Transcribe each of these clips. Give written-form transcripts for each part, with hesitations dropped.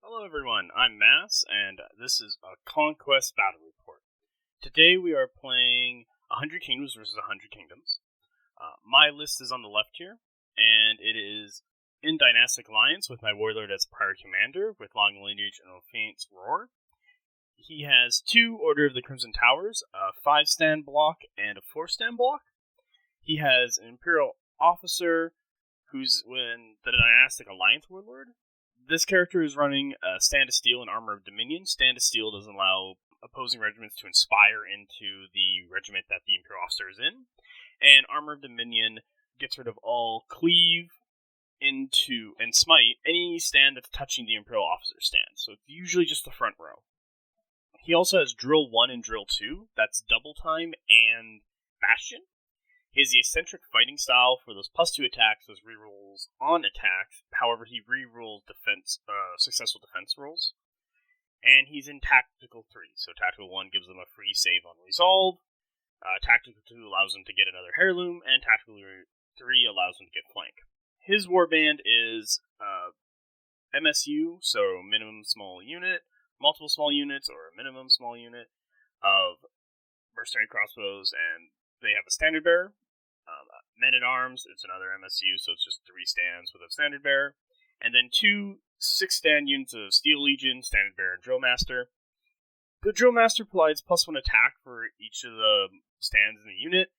Hello everyone, I'm Mass, and this is a Conquest Battle Report. Today we are playing 100 Kingdoms versus 100 Kingdoms. My list is on the left here, and it is in Dynastic Alliance with my Warlord as Prior Commander with Long Lineage and Faint's Roar. He has 2 Order of the Crimson Towers, a 5-stand block and a 4-stand block. He has an Imperial Officer who's in the Dynastic Alliance Warlord. This character is running Stand of Steel and Armor of Dominion. Stand of Steel doesn't allow opposing regiments to inspire into the regiment that the Imperial Officer is in. And Armor of Dominion gets rid of all cleave into and smite any stand that's touching the Imperial Officer's stand. So it's usually just the front row. He also has Drill 1 and Drill 2. That's Double Time and Bastion. He has the eccentric fighting style for those +2 attacks, those rerolls on attacks. However, he rerolls successful defense rolls. And he's in Tactical 3. So Tactical 1 gives them a free save on Resolve. Tactical 2 allows them to get another Heirloom. And Tactical 3 allows them to get Flank. His warband is MSU, so minimum small unit, multiple small units, or a minimum small unit of mercenary crossbows, and they have a standard bearer. Men-at-Arms, it's another MSU, so it's just 3 stands with a standard bearer. And then 2 6-stand units of Steel Legion, standard bearer, and Drill Master. The Drill Master provides +1 attack for each of the stands in the unit,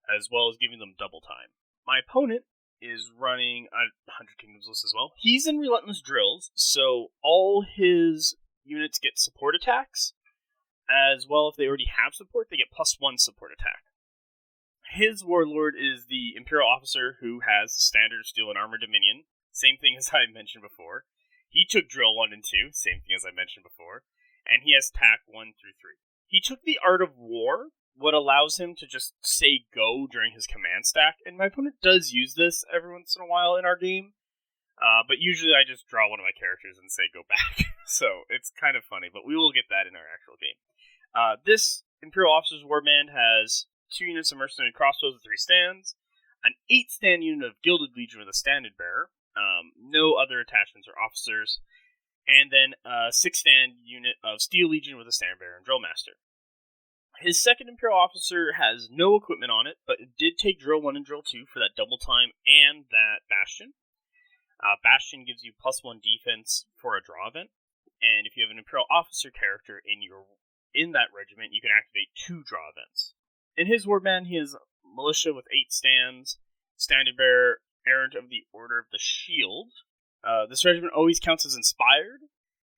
as well as giving them double time. My opponent is running a 100 Kingdoms list as well. He's in Relentless Drills, so all his units get support attacks, as well if they already have support, they get +1 support attack. His Warlord is the Imperial Officer who has Standard Steel and Armor Dominion. Same thing as I mentioned before. He took Drill 1 and 2. Same thing as I mentioned before. And he has Tac 1 through 3. He took the Art of War, what allows him to just say go during his command stack. And my opponent does use this every once in a while in our game. But usually I just draw one of my characters and say go back. So it's kind of funny, but we will get that in our actual game. This Imperial Officer's Warband has 2 units of mercenary crossbows with 3 stands, an 8-stand unit of Gilded Legion with a standard bearer, no other attachments or officers, and then a 6-stand unit of Steel Legion with a standard bearer and Drill Master. His second Imperial Officer has no equipment on it, but it did take Drill 1 and Drill 2 for that double time and that Bastion. Bastion gives you +1 defense for a draw event, and if you have an Imperial Officer character in that regiment, you can activate 2 draw events. In his warband, he has Militia with 8 stands, Standard Bearer, Errant of the Order of the Shield. This regiment always counts as inspired,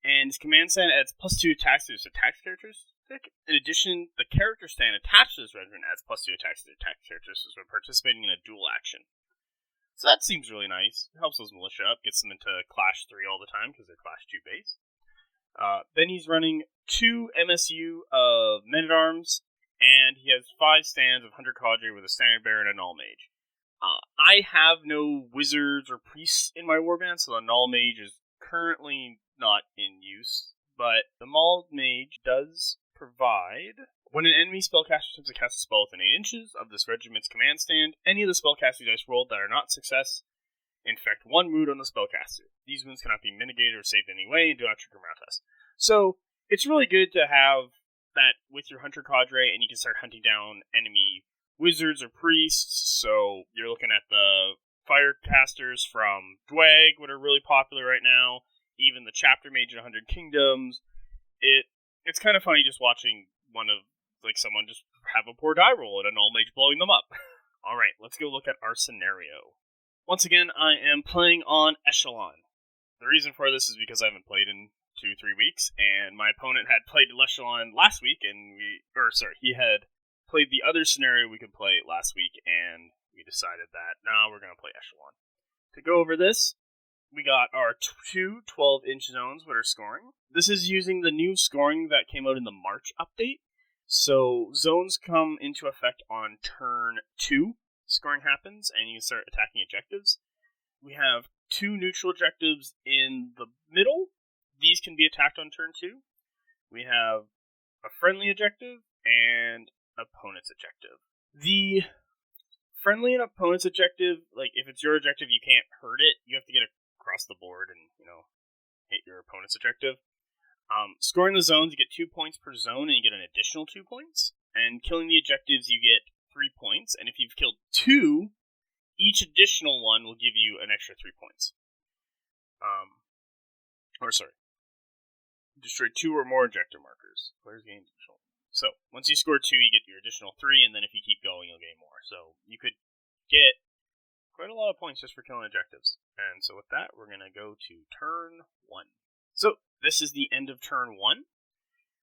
and his command stand adds +2 attacks to his attack characteristic. In addition, the character stand attached to this regiment adds +2 attacks to their attack characteristics when participating in a dual action. So that seems really nice. It helps those militia up, gets them into Clash 3 all the time because they're Clash 2 base. Then he's running 2 MSU of Men-at-Arms, and he has 5 stands of Hunter Cadre with a Standard Bearer and a Null Mage. I have no Wizards or Priests in my warband, so the Null Mage is currently not in use, but the Null Mage does provide, when an enemy spellcaster attempts to cast a spell within 8 inches of this regiment's command stand, any of the spellcasting dice rolled that are not success infect 1 wound on the spellcaster. These wounds cannot be mitigated or saved in any way and do not trigger Mount Test. So, it's really good to have that with your Hunter Cadre, and you can start hunting down enemy Wizards or Priests. So you're looking at the Firecasters from Dwag, what are really popular right now, even the Chapter Mage in 100 Kingdoms. It's kind of funny just watching someone just have a poor die roll and a Null Mage blowing them up. Alright, let's go look at our scenario. Once again, I am playing on Echelon. The reason for this is because I haven't played in 2-3 weeks, and my opponent had played Echelon last week, he had played the other scenario we could play last week, and we decided that, we're going to play Echelon. To go over this, we got our 2 12-inch zones with our scoring. This is using the new scoring that came out in the March update. So, zones come into effect on turn 2. Scoring happens, and you can start attacking objectives. We have 2 neutral objectives in the middle. These can be attacked on turn 2. We have a friendly objective and opponent's objective. The friendly and opponent's objective, if it's your objective, you can't hurt it. You have to get across the board and, hit your opponent's objective. Scoring the zones, you get 2 points per zone, and you get an additional 2 points. And killing the objectives, you get 3 points. And if you've killed 2, each additional one will give you an extra 3 points. Destroy 2 or more objective markers. Players gain additional. So, once you score 2, you get your additional 3, and then if you keep going, you'll gain more. So, you could get quite a lot of points just for killing objectives. And so with that, we're going to go to turn 1. So, this is the end of turn 1.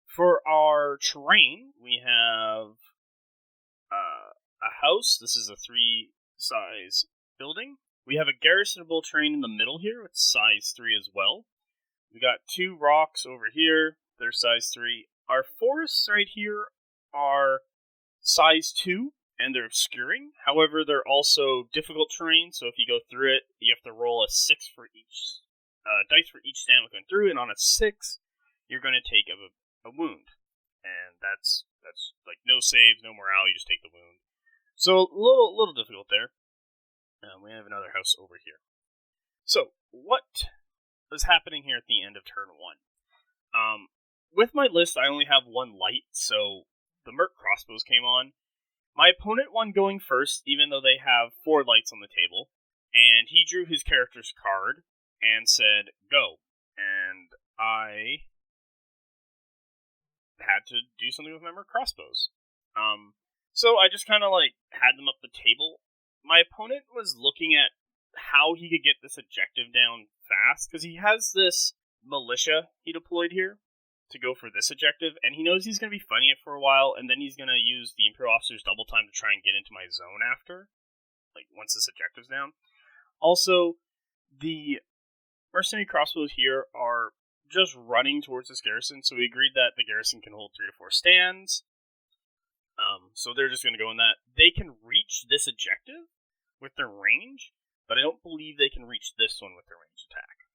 For our terrain, we have a house. This is a 3-size building. We have a garrisonable terrain in the middle here. It's size 3 as well. We got 2 rocks over here. They're size 3. Our forests right here are size 2, and they're obscuring. However, they're also difficult terrain, so if you go through it, you have to roll a 6 for each dice for each stand going through, and on a 6, you're going to take a wound. And that's like no saves, no morale, you just take the wound. So, a little difficult there. We have another house over here. So, what is happening here at the end of turn 1? With my list, I only have 1 light, so the Merc crossbows came on. My opponent won going first, even though they have 4 lights on the table, and he drew his character's card and said, go. And I had to do something with my Merc crossbows. So I just kind of had them up the table. My opponent was looking at how he could get this objective down fast, because he has this militia he deployed here to go for this objective, and he knows he's going to be fighting it for a while, and then he's going to use the Imperial Officer's double time to try and get into my zone after, once this objective's down. Also, the mercenary crossbows here are just running towards this garrison, so we agreed that the garrison can hold 3 to 4 stands. So they're just going to go in that. They can reach this objective with their range, but I don't believe they can reach this one with their range attack.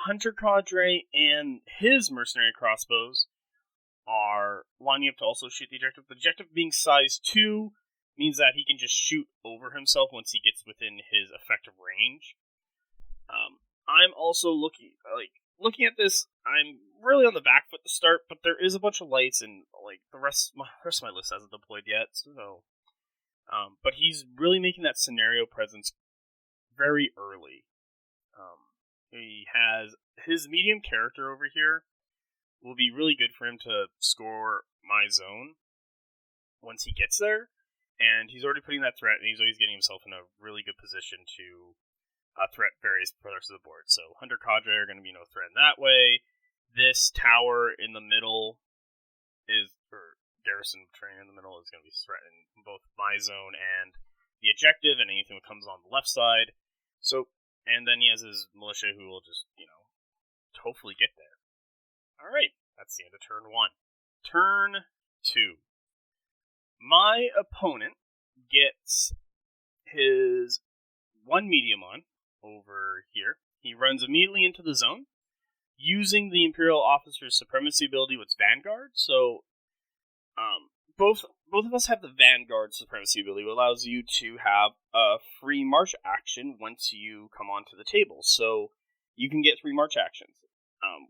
Hunter Cadre and his mercenary crossbows are lining up to also shoot the objective. The objective being size 2 means that he can just shoot over himself once he gets within his effective range. I'm also looking at this. I'm really on the back foot to start, but there is a bunch of lights, and the rest of my list hasn't deployed yet. So, but he's really making that scenario presence very early. He has his medium character over here will be really good for him to score my zone once he gets there, and he's already putting that threat, and he's always getting himself in a really good position to threat various parts of the board. So Hunter Cadre are going to be no threat in that way. This tower in the middle or garrison train in the middle is going to be threatening both my zone and the objective and anything that comes on the left side. So, and then he has his militia who will just, hopefully get there. Alright, that's the end of turn 1. Turn 2. My opponent gets his 1 medium on over here. He runs immediately into the zone, using the Imperial Officer's Supremacy ability with Vanguard. So, both of us have the Vanguard Supremacy ability, which allows you to have a free march action once you come onto the table. So, you can get 3 march actions.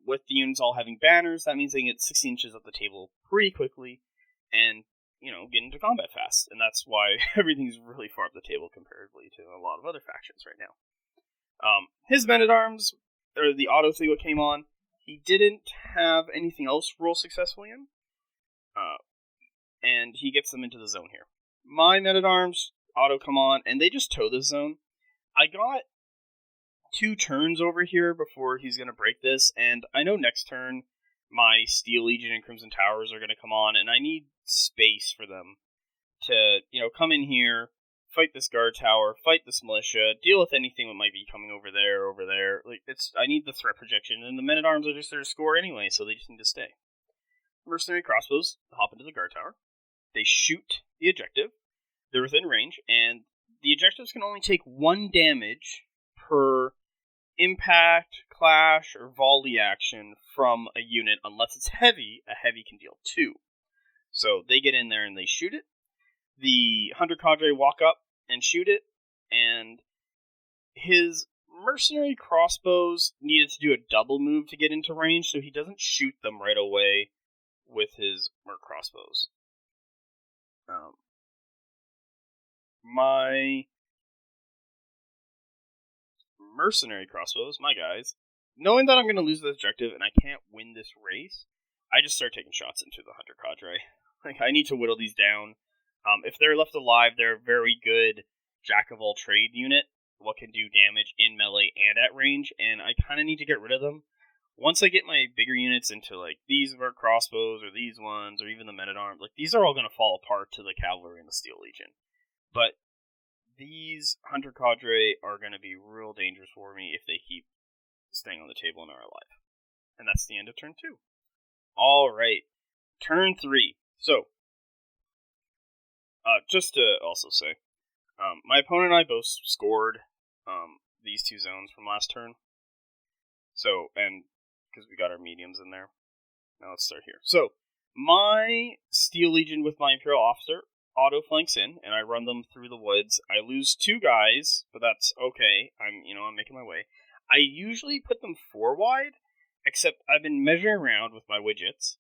With the units all having banners, that means they can get 60 inches up the table pretty quickly, and, get into combat fast. And that's why everything's really far up the table comparatively to a lot of other factions right now. His men-at-arms, or the auto thing that came on, he didn't have anything else roll successfully in. And he gets them into the zone here. My men-at-arms auto come on, and they just tow the zone. I got 2 turns over here before he's going to break this, and I know next turn my Steel Legion and Crimson Towers are going to come on, and I need space for them to, come in here, fight this guard tower, fight this militia, deal with anything that might be coming over there. I need the threat projection, and the men-at-arms are just there to score anyway, so they just need to stay. Mercenary crossbows hop into the guard tower. They shoot the objective. They're within range, and the objectives can only take 1 damage per impact, clash, or volley action from a unit unless it's heavy. A heavy can deal 2. So they get in there and they shoot it. The Hunter Cadre walk up and shoot it, and his mercenary crossbows needed to do a double move to get into range, so he doesn't shoot them right away with his merc crossbows. My mercenary crossbows, my guys, knowing that I'm going to lose this objective and I can't win this race, I just start taking shots into the Hunter Cadre. Like, I need to whittle these down. If they're left alive, they're a very good jack-of-all-trade unit, what can do damage in melee and at range, and I kind of need to get rid of them. Once I get my bigger units into, like, these merc crossbows, or these ones, or even the men-at-arms, like, these are all going to fall apart to the cavalry and the Steel Legion. But these Hunter Cadre are going to be real dangerous for me if they keep staying on the table and are alive. And that's the end of turn 2. Alright, turn 3. So, just to also say, my opponent and I both scored these 2 zones from last turn. So, and because we got our mediums in there. Now let's start here. So, my Steel Legion with my Imperial Officer auto flanks in, and I run them through the woods. I lose 2 guys, but that's okay. I'm making my way. I usually put them 4 wide, except I've been measuring around with my widgets,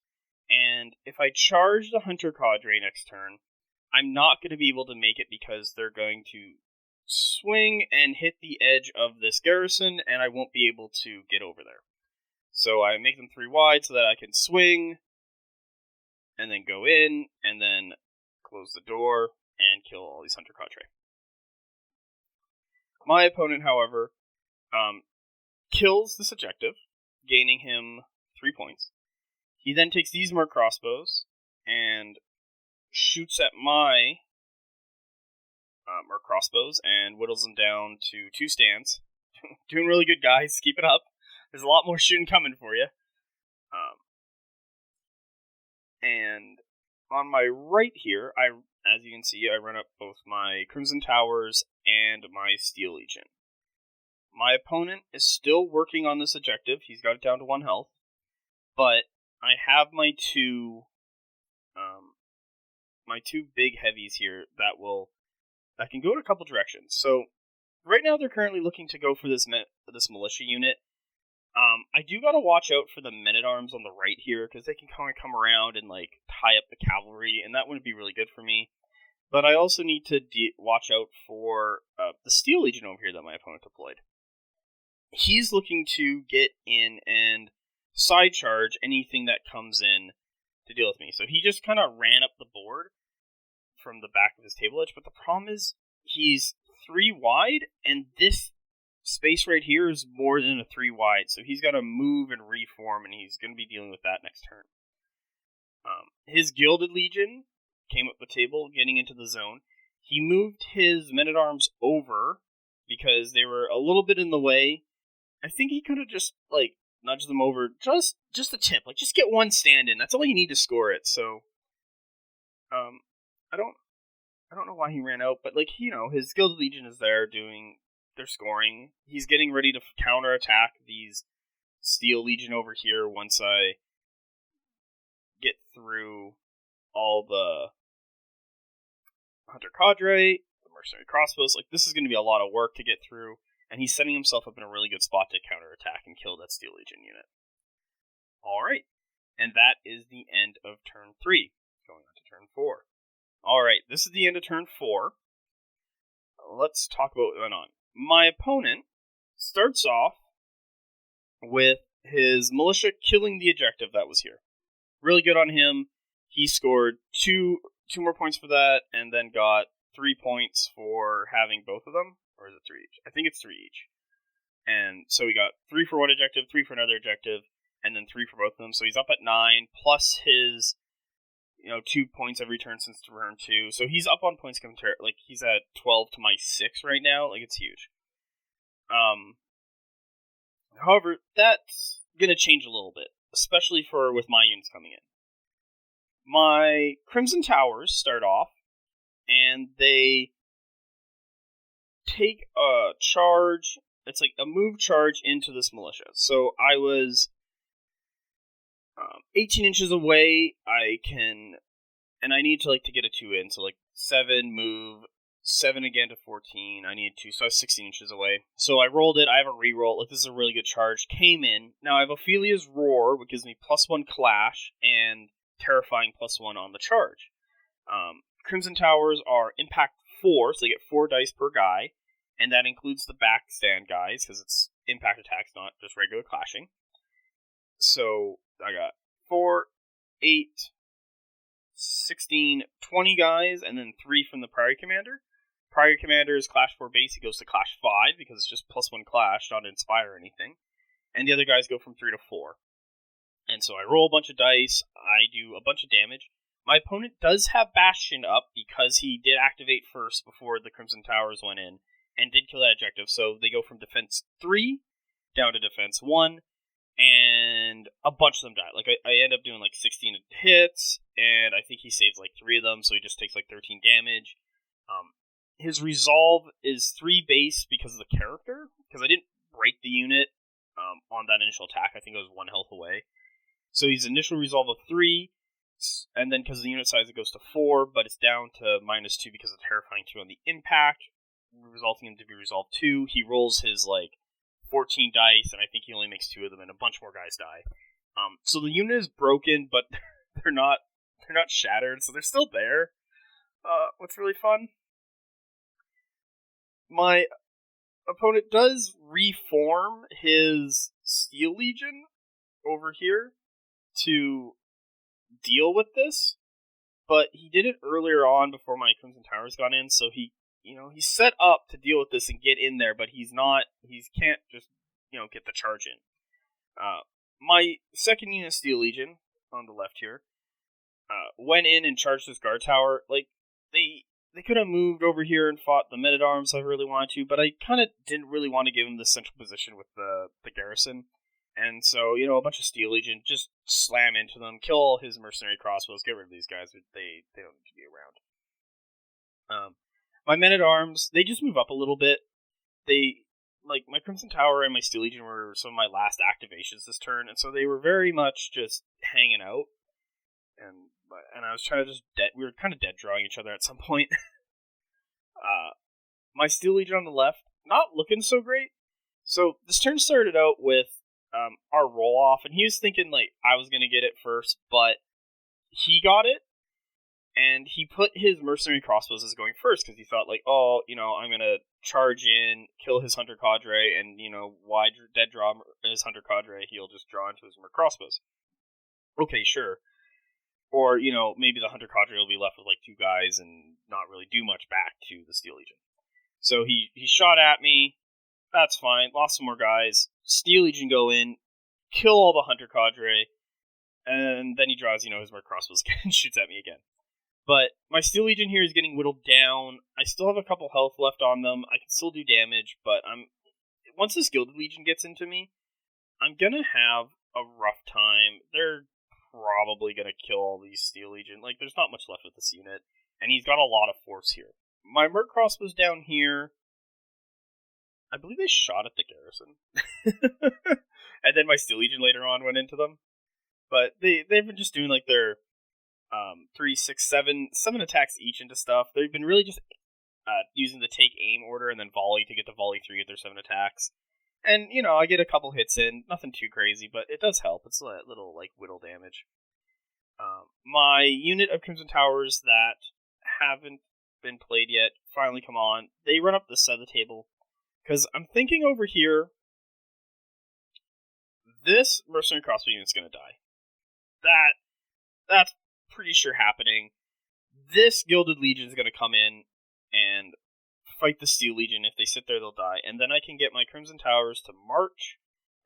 and if I charge the Hunter Cadre next turn, I'm not going to be able to make it because they're going to swing and hit the edge of this garrison, and I won't be able to get over there. So I make them 3 wide so that I can swing, and then go in, and then close the door, and kill all these Hunter Cadre. My opponent, however, kills this objective, gaining him 3 points. He then takes these merc crossbows, and shoots at my merc crossbows, and whittles them down to 2 stands. Doing really good, guys. Keep it up. There's a lot more shooting coming for you. And on my right here, as you can see, I run up both my Crimson Towers and my Steel Legion. My opponent is still working on this objective. He's got it down to 1 health. But I have my 2 big heavies here that can go in a couple directions. So right now they're currently looking to go for this militia unit. I do gotta watch out for the men-at-arms on the right here, because they can kind of come around and like tie up the cavalry, and that wouldn't be really good for me. But I also need to watch out for the Steel Legion over here that my opponent deployed. He's looking to get in and side charge anything that comes in to deal with me. So he just kind of ran up the board from the back of his table edge, but the problem is he's 3 wide, and this space right here is more than a 3 wide, so he's got to move and reform, and he's going to be dealing with that next turn. His Gilded Legion came up the table, getting into the zone. He moved his men-at-arms over because they were a little bit in the way. I think he could have just like nudged them over just a tip, like just get 1 stand in. That's all you need to score it. So, I don't know why he ran out, but like his Gilded Legion is there doing their scoring. He's getting ready to counterattack these Steel Legion over here once I get through all the Hunter Cadre, the Mercenary Crossbows. Like, this is going to be a lot of work to get through, and he's setting himself up in a really good spot to counterattack and kill that Steel Legion unit. Alright, and that is the end of turn 3. Going on to turn 4. Alright, this is the end of turn 4. Let's talk about what went on. My opponent starts off with his militia killing the objective that was here. Really good on him. He scored two more points for that, and then got 3 points for having both of them. Or is it 3 each? I think it's 3 each. And so we got 3 for one objective, 3 for another objective, and then 3 for both of them. So he's up at 9, plus his 2 points every turn since turn 2. So he's up on points compared, like he's at 12 to my 6 right now. Like, it's huge. However, that's gonna change a little bit, especially with my units coming in. My Crimson Towers start off, and they take a charge. It's like a move charge into this militia. So I was 18 inches away. I need to get a 2 in. So 7 move, 7 again to 14. I needed 2, so I was 16 inches away. So I rolled it. I have a reroll. Like, this is a really good charge. Came in. Now I have Ophelia's Roar, which gives me +1 Clash and Terrifying +1 on the charge. Crimson Towers are Impact 4, so they get 4 dice per guy, and that includes the backstand guys, because it's impact attacks, not just regular clashing. So I got 4, 8, 16, 20 guys, and then 3 from the Prairie Commander. Prairie Commander is Clash 4 base. He goes to Clash 5 because it's just +1 Clash, not Inspire or anything. And the other guys go from 3 to 4. And so I roll a bunch of dice. I do a bunch of damage. My opponent does have Bastion up because he did activate first before the Crimson Towers went in and did kill that objective. So they go from defense 3 down to defense 1. And a bunch of them die. Like, I end up doing like 16 hits, and I think he saves like 3 of them, so he just takes like 13 damage. His resolve is 3 base because of the character, because I didn't break the unit on that initial attack. I think it was 1 health away. So his initial resolve of 3, and then because of the unit size it goes to 4, but it's down to -2 because of Terrifying 2 on the impact, resulting in to be resolve 2. He rolls his like 14 dice, and I think he only makes 2 of them, and a bunch more guys die. So the unit is broken, but they're not shattered, so they're still there. What's really fun? My opponent does reform his Steel Legion over here to deal with this, but he did it earlier on before my Crimson Towers got in, so he's set up to deal with this and get in there, but he can't just, get the charge in. My second unit Steel Legion, on the left here, went in and charged this guard tower. Like, they could have moved over here and fought the Men-at-Arms if I really wanted to, but I kind of didn't really want to give him the central position with the garrison. And so, a bunch of Steel Legion, just slam into them, kill all his mercenary crossbows, get rid of these guys, they don't need to be around. My Men-at-Arms, they just move up a little bit. Like, my Crimson Tower and my Steel Legion were some of my last activations this turn, and so they were very much just hanging out. And I was trying to we were kind of dead drawing each other at some point. My Steel Legion on the left, not looking so great. So this turn started out with our roll-off, and he was thinking, like, I was going to get it first, but he got it. And he put his mercenary crossbows as going first, because he thought, like, I'm going to charge in, kill his hunter cadre, and, why dead draw his hunter cadre? He'll just draw into his crossbows. Okay, sure. Or, maybe the hunter cadre will be left with, like, 2 guys and not really do much back to the Steel Legion. So he shot at me. That's fine. Lost some more guys. Steel Legion go in, kill all the hunter cadre, and then he draws, his crossbows and shoots at me again. But my Steel Legion here is getting whittled down. I still have a couple health left on them. I can still do damage, but once this Gilded Legion gets into me, I'm going to have a rough time. They're probably going to kill all these Steel Legion. Like, there's not much left with this unit, and he's got a lot of force here. My Merc Crossbows down here, I believe they shot at the garrison. And then my Steel Legion later on went into them. But they've been just doing, like, their 3, 6, 7 attacks each into stuff. They've been really just using the take aim order and then volley to get to volley 3 at their 7 attacks. And, I get a couple hits in. Nothing too crazy, but it does help. It's a little, like, whittle damage. My unit of Crimson Towers that haven't been played yet finally come on. They run up this side of the table. Because I'm thinking over here, this mercenary crossbow unit's going to die. That's pretty sure happening. This Gilded Legion is going to come in and fight the Steel Legion. If they sit there, they'll die. And then I can get my Crimson Towers to march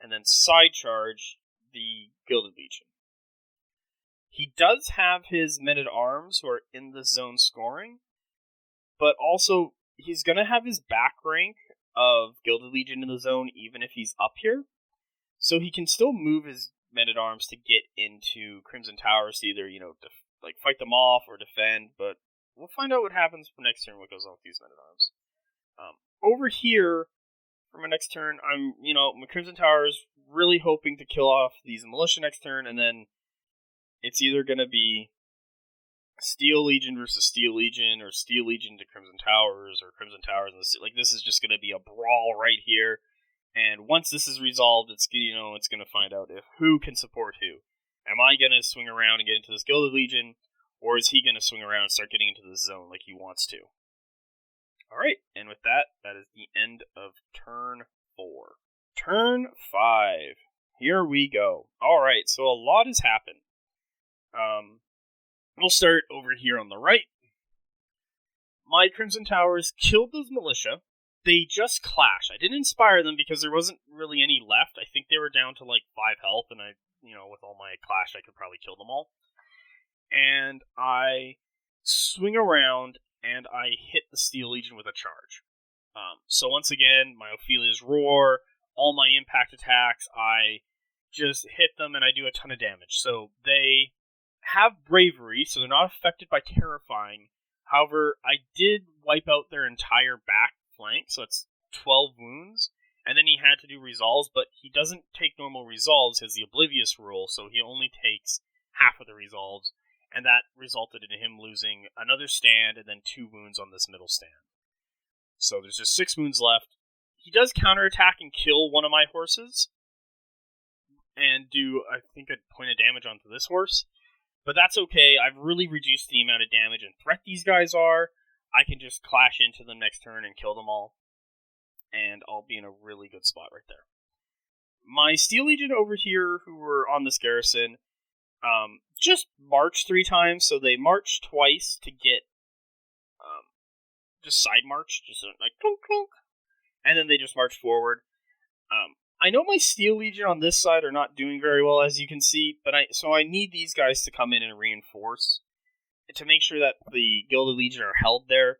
and then side charge the Gilded Legion. He does have his Men-at-Arms who are in the zone scoring, but also he's going to have his back rank of Gilded Legion in the zone even if he's up here. So he can still move his Men-at-Arms to get into Crimson Towers to either, fight them off or defend, but we'll find out what happens for next turn, what goes on with these Men-at-Arms. Over here, for my next turn, my Crimson Towers really hoping to kill off these militia next turn, and then it's either going to be Steel Legion versus Steel Legion, or Steel Legion to Crimson Towers, or Crimson Towers and like this is just going to be a brawl right here. And once this is resolved, it's going to find out if who can support who. Am I going to swing around and get into this Gilded Legion, or is he going to swing around and start getting into this zone like he wants to? All right, and with that, that is the end of turn 4. Turn 5. Here we go. All right, so a lot has happened. We'll start over here on the right. My Crimson Towers killed those militia. They just clashed. I didn't inspire them because there wasn't really any left. I think they were down to like 5 health, and with all my clash, I could probably kill them all. And I swing around, and I hit the Steel Legion with a charge. So once again, my Ophelia's Roar, all my impact attacks, I just hit them, and I do a ton of damage. So they have Bravery, so they're not affected by Terrifying. However, I did wipe out their entire back flank, so it's 12 wounds, and then he had to do resolves, but he doesn't take normal resolves, he has the Oblivious rule, so he only takes half of the resolves, and that resulted in him losing another stand and then 2 wounds on this middle stand. So there's just 6 wounds left. He does counterattack and kill one of my horses, and do, I think, a point of damage onto this horse. But that's okay. I've really reduced the amount of damage and threat these guys are. I can just clash into them next turn and kill them all. And I'll be in a really good spot right there. My Steel Legion over here, who were on this garrison, just marched 3 times. So they marched twice to get just side march, just like clunk clunk. And then they just marched forward. I know my Steel Legion on this side are not doing very well, as you can see, but I need these guys to come in and reinforce to make sure that the Gilded Legion are held there,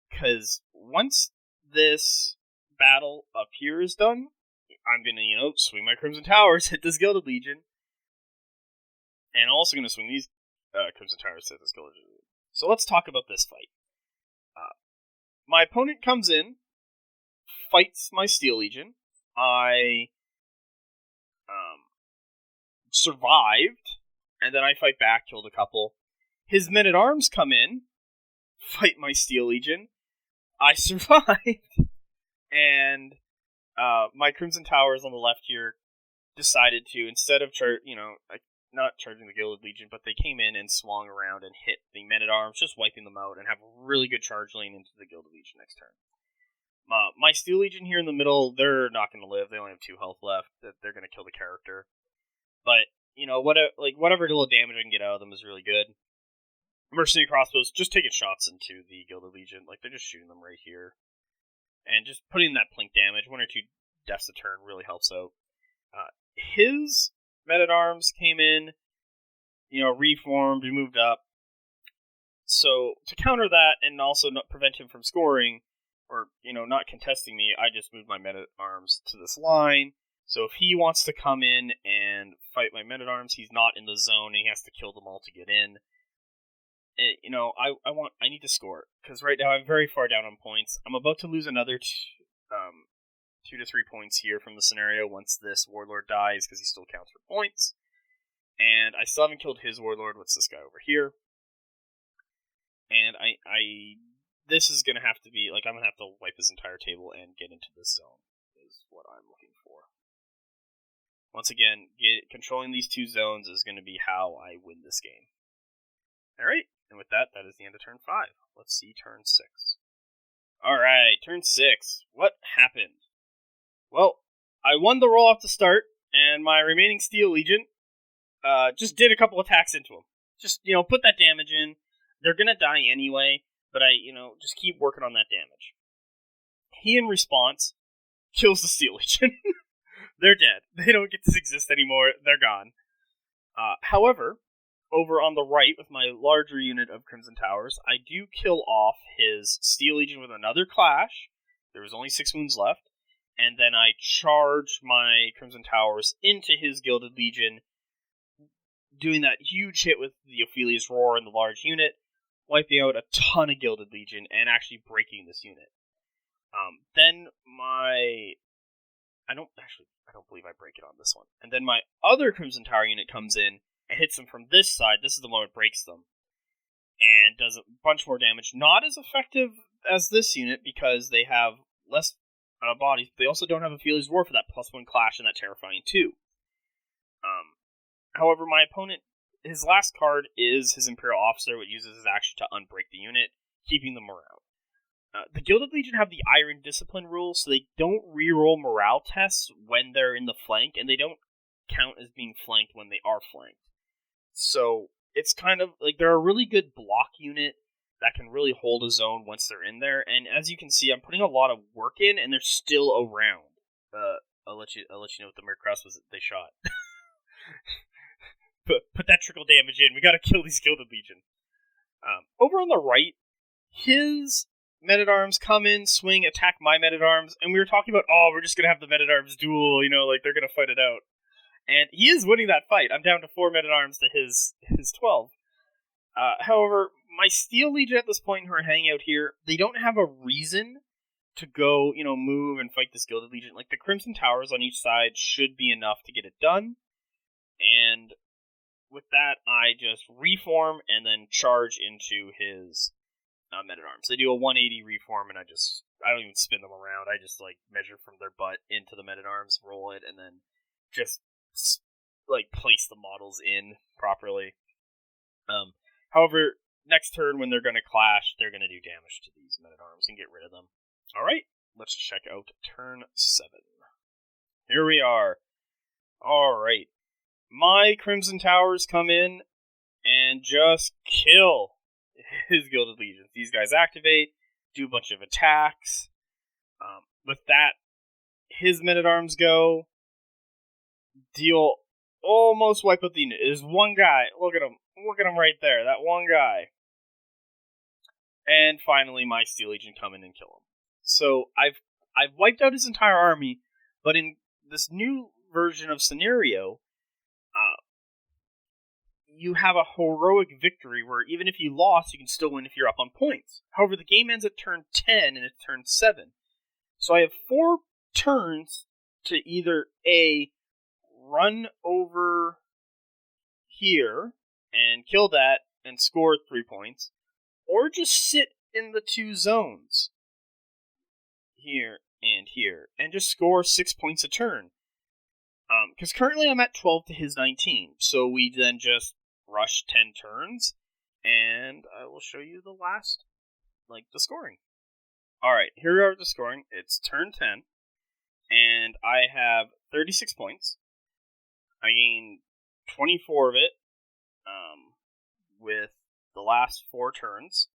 because once this battle up here is done, I'm going to, swing my Crimson Towers, hit this Gilded Legion, and I'm also going to swing these Crimson Towers, hit this Gilded Legion. So let's talk about this fight. My opponent comes in, fights my Steel Legion. I survived, and then I fight back, killed a couple. His men-at-arms come in, fight my Steel Legion. I survived, and my Crimson Towers on the left here decided to, instead of not charging the Gilded Legion, but they came in and swung around and hit the men-at-arms, just wiping them out, and have a really good charge lane into the Gilded Legion next turn. My Steel Legion here in the middle, they're not going to live. They only have 2 health left. They're going to kill the character. But, whatever little damage I can get out of them is really good. Mercenary Crossbows, just taking shots into the Gilded Legion. They're just shooting them right here. And just putting that plink damage, 1 or 2 deaths a turn, really helps out. His men-at-arms came in, reformed, moved up. So, to counter that, and also not prevent him from scoring, or, not contesting me, I just moved my men-at-arms to this line. So if he wants to come in and fight my men-at-arms, he's not in the zone, and he has to kill them all to get in. I need to score, because right now I'm very far down on points. I'm about to lose another 2 to 3 points here from the scenario once this Warlord dies, because he still counts for points. And I still haven't killed his Warlord. What's this guy over here? And this is going to have to be, I'm going to have to wipe his entire table and get into this zone, is what I'm looking for. Once again, controlling these 2 zones is going to be how I win this game. Alright, and with that, that is the end of turn 5. Let's see turn 6. Alright, turn 6. What happened? Well, I won the roll off the start, and my remaining Steel Legion just did a couple attacks into him. Just, put that damage in. They're going to die anyway, but I, just keep working on that damage. He, in response, kills the Steel Legion. They're dead. They don't get to exist anymore. They're gone. However, over on the right, with my larger unit of Crimson Towers, I do kill off his Steel Legion with another clash. There was only 6 wounds left. And then I charge my Crimson Towers into his Gilded Legion, doing that huge hit with the Ophelia's Roar and the large unit, wiping out a ton of Gilded Legion, and actually breaking this unit. Then I don't believe I break it on this one. And then my other Crimson Tower unit comes in and hits them from this side. This is the one that breaks them. and does a bunch more damage. Not as effective as this unit because they have less bodies, but they also don't have a Feeler's War for that +1 clash and that Terrifying 2. However, my opponent, his last card is his Imperial Officer, which uses his action to unbreak the unit, keeping them around. The Gilded Legion have the Iron Discipline rule, so they don't reroll morale tests when they're in the flank, and they don't count as being flanked when they are flanked. So it's kind of like they're a really good block unit that can really hold a zone once they're in there. And as you can see, I'm putting a lot of work in, and they're still around. I'll let you know what the Murkrust was they shot. Put that trickle damage in. We gotta kill these Gilded Legion. Over on the right, his Men-at-Arms come in, swing, attack my Men-at-Arms, and we were talking about, we're just gonna have the Men-at-Arms duel, like they're gonna fight it out. And he is winning that fight. I'm down to 4 Men-at-Arms to his 12. However, my Steel Legion at this point who are hanging out here, they don't have a reason to go, move and fight this Gilded Legion. Like, the Crimson Towers on each side should be enough to get it done. And with that, I just reform and then charge into his Men-at-Arms. They do a 180 reform, and I don't even spin them around. I just, measure from their butt into the Men-at-Arms, roll it, and then just, place the models in properly. However, next turn, when they're going to clash, they're going to do damage to these Men-at-Arms and get rid of them. Alright, let's check out turn 7. Here we are. Alright. My Crimson Towers come in and just kill his Gilded Legions. These guys activate, do a bunch of attacks. With that, his Men-at-Arms go, almost wipe out the unit. There's one guy. Look at him right there. That one guy. And finally, my Steel Legion come in and kill him. So I've wiped out his entire army, but in this new version of Scenario, you have a heroic victory where even if you lost, you can still win if you're up on points. However, the game ends at turn 10 and it's turn 7. So I have 4 turns to either A, run over here and kill that and score 3 points, or just sit in the 2 zones, here and just score 6 points a turn. Because currently I'm at 12 to his 19, so we then just rush 10 turns, and I will show you the last, the scoring. Alright, here we are with the scoring. It's turn 10, and I have 36 points. I gained 24 of it, with the last 4 turns,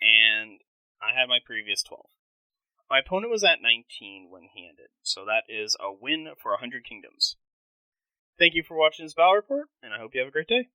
and I had my previous 12. My opponent was at 19 when he ended, so that is a win for 100 Kingdoms. Thank you for watching this battle report, and I hope you have a great day.